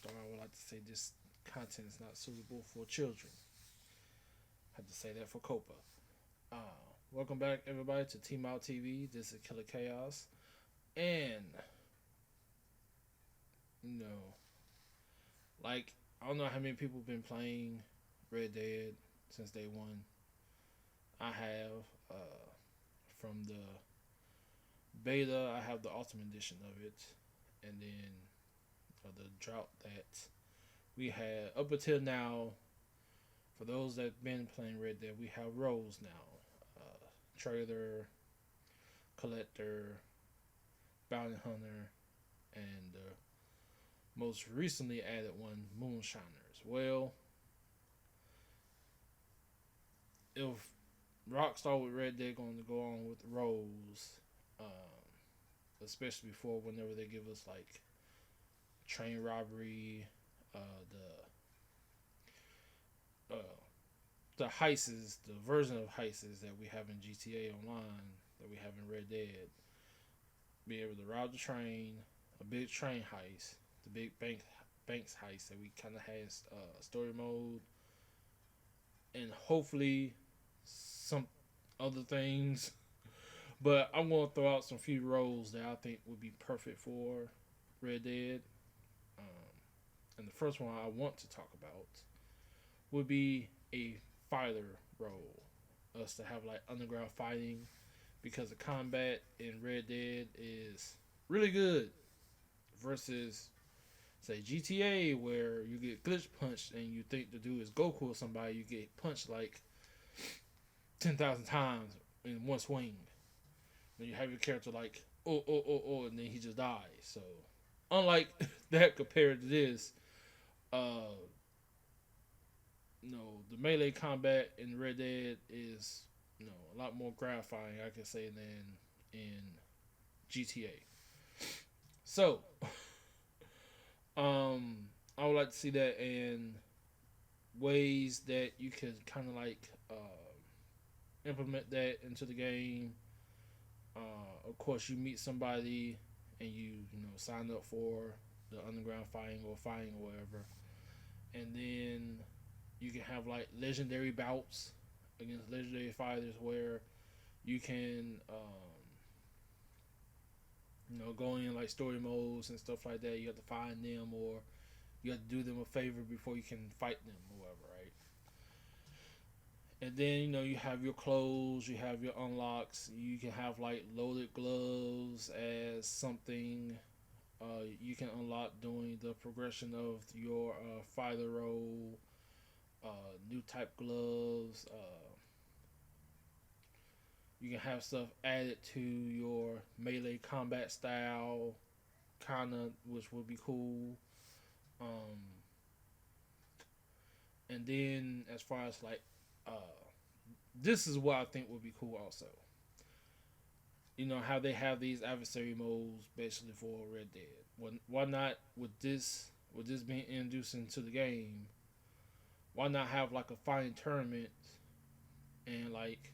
start, I would like to say this content is not suitable for children. I have to say that for Copa. Uh, Welcome back, everybody, to Team Out TV. This is Killer Chaos. And, you know, like, I don't know how many people have been playing Red Dead since day one. I have, from the beta, I have the Ultimate Edition of it. And then the drought that we had up until now. For those that have been playing Red Dead, we have roles now: trader, collector, bounty hunter, and most recently added one, moonshiners. Well, if Rockstar with Red Dead going to go on with roles, especially before whenever they give us like train robbery, uh, the heists, the version of heists that we have in GTA Online, that we have in Red Dead, be able to rob the train, a big train heist, the big banks heist that we kind of has story mode, and hopefully some other things. But I'm going to throw out some few roles that I think would be perfect for Red Dead. Um, and the first one I want to talk about would be a fighter role. Us to have like underground fighting, because the combat in Red Dead is really good versus say GTA, where you get glitch punched and you think the dude is Goku or somebody, you get punched like 10,000 times in one swing. And you have your character like and then he just dies. So unlike that compared to this, uh, the melee combat in Red Dead is a lot more gratifying, I can say, than in GTA. So, I would like to see that in ways that you could kind of like implement that into the game. Of course, you meet somebody and you sign up for the underground fighting or fighting or whatever, and then you can have like legendary bouts against legendary fighters where you can go in like story modes and stuff like that. You have to find them, or you have to do them a favor before you can fight them or whatever, right? And then you have your clothes, you have your unlocks. You can have like loaded gloves as something you can unlock during the progression of your fighter role. New type gloves. You can have stuff added to your melee combat style, kinda, which would be cool. Um, and then as far as like, uh, this is what I think would be cool also. How they have these adversary modes basically for Red Dead. Why not with this being introduced into the game? Why not have like a fighting tournament and like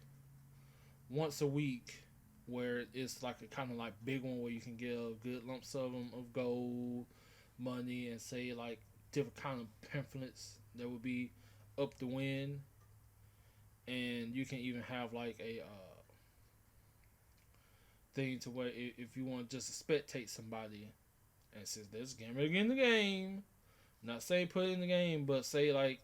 once a week, where it's like a kind of like big one where you can get a good lump sum of gold money, and say like different kind of pamphlets that would be up to win. And you can even have like a thing to where if you want just to spectate somebody, and since there's gambling in the game, not say put it in the game, but say like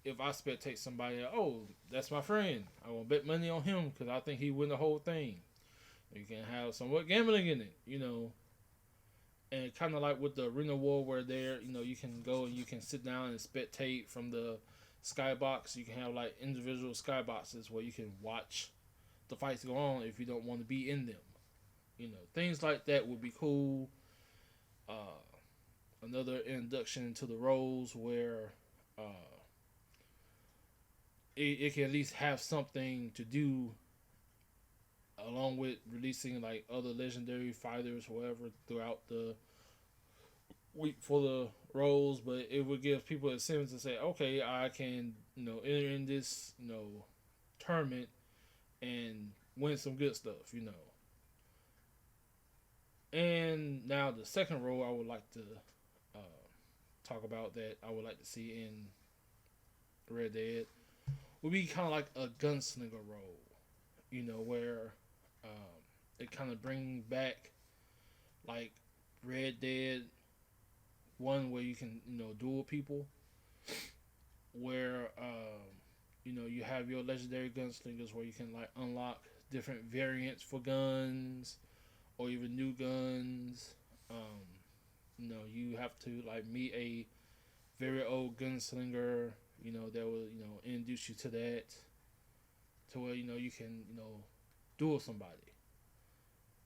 if I spectate somebody, oh, that's my friend, I want to bet money on him because I think he win the whole thing. You can have somewhat gambling in it. And kind of like with the arena war, where there, you can go and you can sit down and spectate from the skybox. You can have like individual skyboxes where you can watch the fights go on if you don't want to be in them. Things like that would be cool. Uh, Another introduction to the roles where uh, it can at least have something to do, along with releasing like other legendary fighters, whatever, throughout the week for the roles. But it would give people a sense to say, okay, I can enter in this tournament and win some good stuff. And now the second role I would like to uh, talk about that I would like to see in Red Dead would be kind of like a gunslinger role, where it kind of bring back like Red Dead one where you can duel people, where you have your legendary gunslingers where you can like unlock different variants for guns or even new guns. You have to like meet a very old gunslinger, that will introduce you to that, to where you can duel somebody,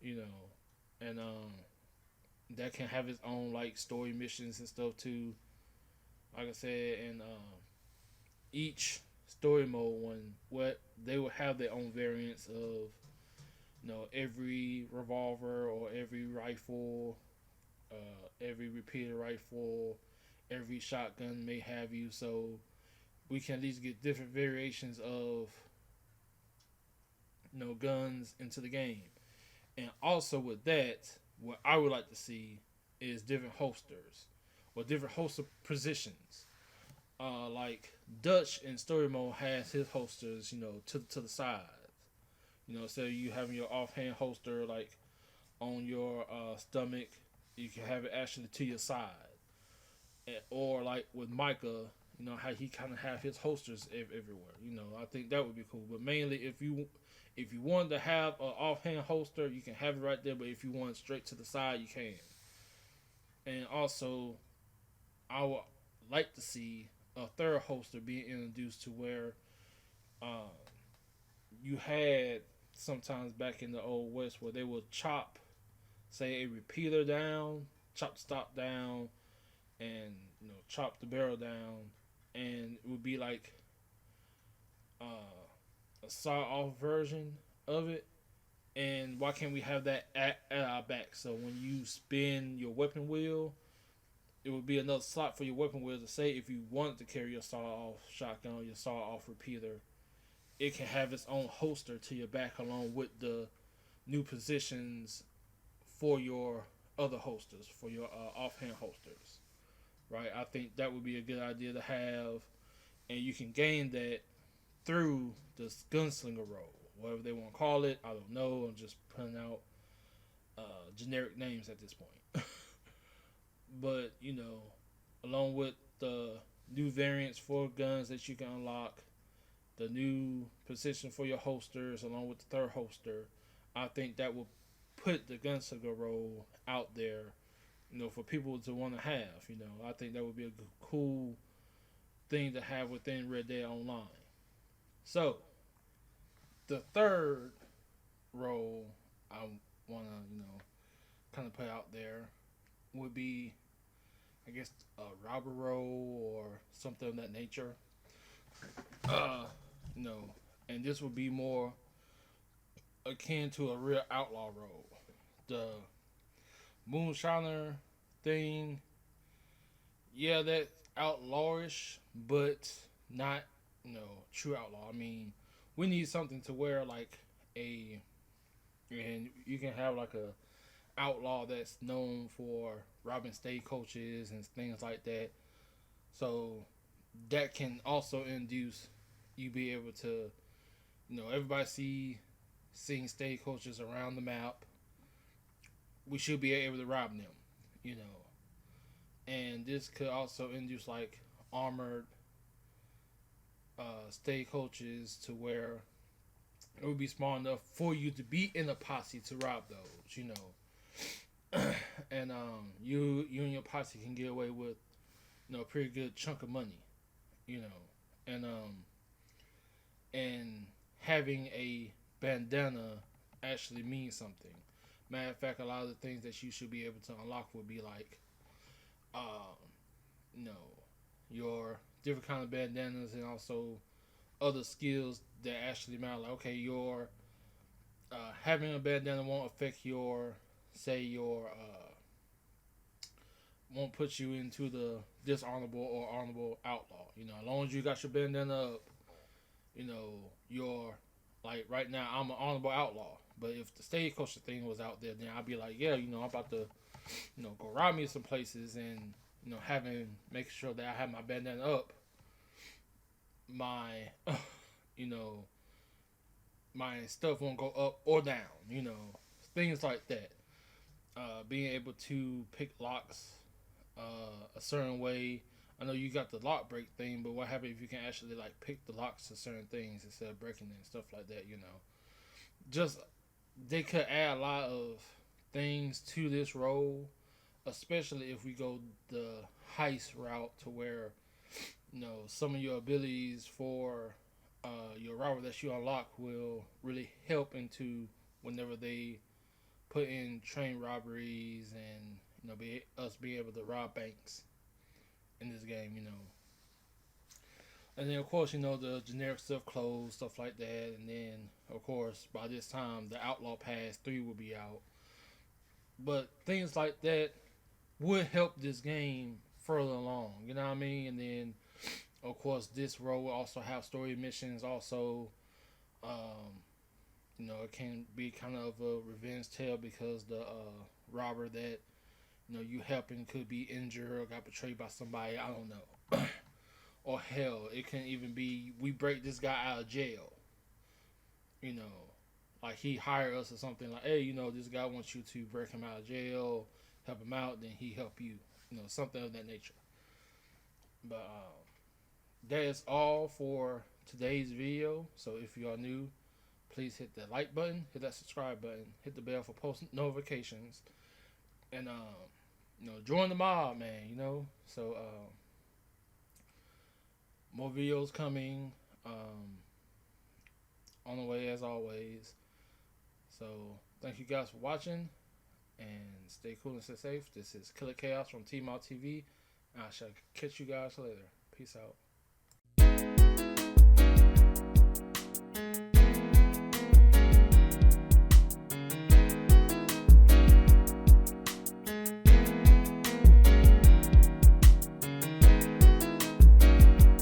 you know, and that can have its own like story missions and stuff too. Like I said, and each story mode one, what they will have their own variants of every revolver or every rifle, every repeater rifle, every shotgun may have you. So we can at least get different variations of guns into the game. And also with that, what I would like to see is different holsters or different holster positions. Like Dutch in story mode has his holsters, to the side. So you having your offhand holster like on your stomach, you can have it actually to your side. Or like with Micah, how he kind of have his holsters everywhere. I think that would be cool. But mainly, if you wanted to have an offhand holster, you can have it right there. But if you want it straight to the side, you can. And also, I would like to see a third holster being introduced to where uh, you had sometimes back in the old west where they would chop, say, a repeater down, chop the stock down, and chop the barrel down, and it would be like a saw off version of it. And why can't we have that at our back? So when you spin your weapon wheel, it would be another slot for your weapon wheel to say if you wanted to carry your saw off shotgun or your saw off repeater, it can have its own holster to your back along with the new positions for your other holsters, for your offhand holsters. Right? I think that would be a good idea to have, and you can gain that through this gunslinger role, whatever they want to call it. I don't know. I'm just putting out generic names at this point. But along with the new variants for guns that you can unlock, the new position for your holsters, along with the third holster, I think that will put the gunslinger role out there, for people to want to have. I think that would be a cool thing to have within Red Dead Online. So, the third role I want to, kind of put out there would be, I guess, a robber role or something of that nature. Uh, and this would be more akin to a real outlaw role. The moonshiner thing, yeah, that's outlawish, but not, true outlaw. I mean, we need something to wear like a, and you can have like a outlaw that's known for robbing stagecoaches and things like that. So that can also induce you be able to, everybody seeing stagecoaches around the map. We should be able to rob them, you know. And this could also induce like armored stagecoaches to where it would be small enough for you to be in a posse to rob those. And you and your posse can get away with a pretty good chunk of money, you know, and and having a bandana actually means something. Matter of fact, a lot of the things that you should be able to unlock would be like, um, you know, your different kind of bandanas and also other skills that actually matter. Like, okay, your having a bandana won't affect your, say, your won't put you into the dishonorable or honorable outlaw. As long as you got your bandana up, you're like right now I'm an honorable outlaw. But if the stagecoach thing was out there, then I'd be like, yeah, I'm about to, go rob me some places, and making sure that I have my bandana up, my you know my stuff won't go up or down. Things like that. Being able to pick locks a certain way. I know you got the lock break thing, but what happens if you can actually like pick the locks to certain things instead of breaking it and stuff like that? Just they could add a lot of things to this role, especially if we go the heist route to where some of your abilities for your robber that you unlock will really help into whenever they put in train robberies and us being able to rob banks in this game. And then of course the generic stuff, clothes, stuff like that, and then of course by this time the Outlaw Pass 3 will be out. But things like that would help this game further along. You know what I mean? And then of course this role will also have story missions. Also, it can be kind of a revenge tale because the robber that you helping could be injured or got betrayed by somebody. I don't know. Or hell, it can even be we break this guy out of jail. You know, like he hired us or something. Like, hey, this guy wants you to break him out of jail, help him out. Then he help you. Something of that nature. But that is all for today's video. So if you are new, please hit that like button, hit that subscribe button, hit the bell for post notifications, and join the mob, man. So more videos coming on the way as always. So thank you guys for watching, and stay cool and stay safe. This is Killer Chaos from T-Mall TV. I shall catch you guys later. Peace out.